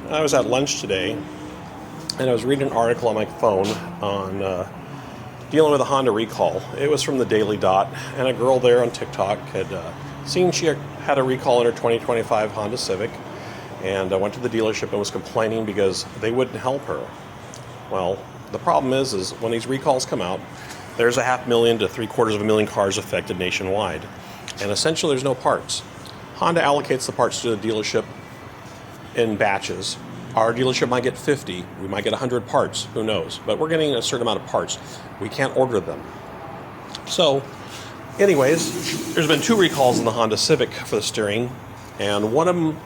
I was at lunch today, and I was reading an article on my phone on dealing with a Honda recall. It was from the Daily Dot, and a girl there on TikTok had seen she had a recall in her 2025 Honda Civic, and went to the dealership and was complaining because they wouldn't help her. Well, the problem is when these recalls come out, there's 500,000 to 750,000 cars affected nationwide, and essentially there's no parts. Honda allocates the parts to the dealership in batches. Our dealership might get 50, we might get 100 parts, who knows, but we're getting a certain amount of parts. We can't order them. So anyways, there's been 2 recalls in the Honda Civic for the steering, and one of them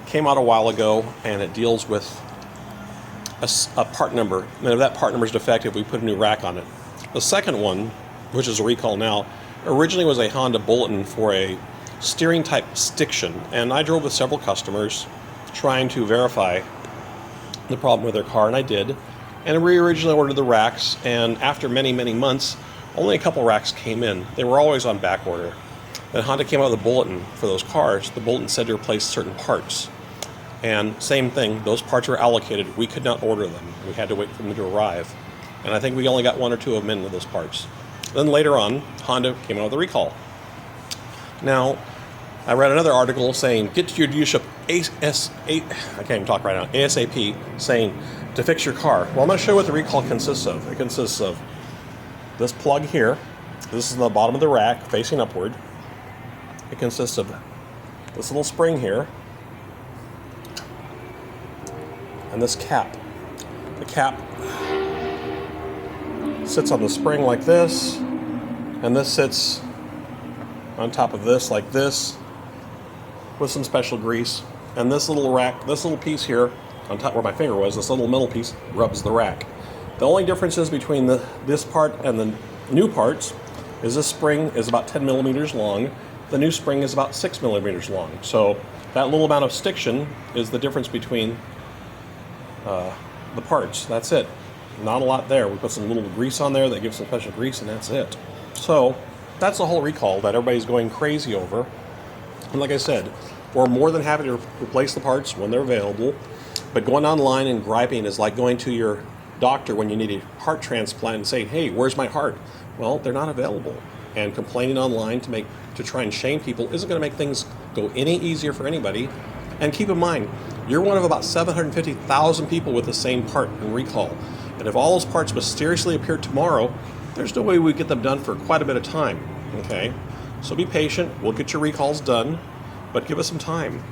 came out a while ago, and it deals with a part number, and if that part number is defective, we put a new rack on it. The second one, which is a recall now, originally was a Honda Bulletin for a steering type stiction, and I drove with several customers trying to verify the problem with their car, and I did. And we originally ordered the racks, and after many months, only a couple racks came in. They were always on back order. Then Honda came out with a bulletin for those cars. The bulletin said to replace certain parts. And same thing, those parts were allocated. We could not order them. We had to wait for them to arrive. And I think we only got 1 or 2 of them into those parts. Then later on, Honda came out with a recall. Now, I read another article saying, get to your dealership ASAP, saying to fix your car. Well, I'm going to show you what the recall consists of. It consists of this plug here. This is the bottom of the rack facing upward. It consists of this little spring here and this cap. The cap sits on the spring like this, and this sits on top of this like this with some special grease. And this little rack, this little piece here on top where my finger was, this little middle piece rubs the rack. The only differences between this part and the new parts is this spring is about 10 millimeters long. The new spring is about 6 millimeters long. So that little amount of stiction is the difference between the parts. That's it. Not a lot there. We put some little grease on there that gives some special grease, and that's it. So that's the whole recall that everybody's going crazy over. And like I said, we're more than happy to replace the parts when they're available, but going online and griping is like going to your doctor when you need a heart transplant and saying, hey, where's my heart? Well, they're not available. And complaining online to try and shame people isn't going to make things go any easier for anybody. And keep in mind, you're one of about 750,000 people with the same part and recall. And if all those parts mysteriously appear tomorrow, there's no way we get them done for quite a bit of time, okay? So be patient, we'll get your recalls done, but give us some time.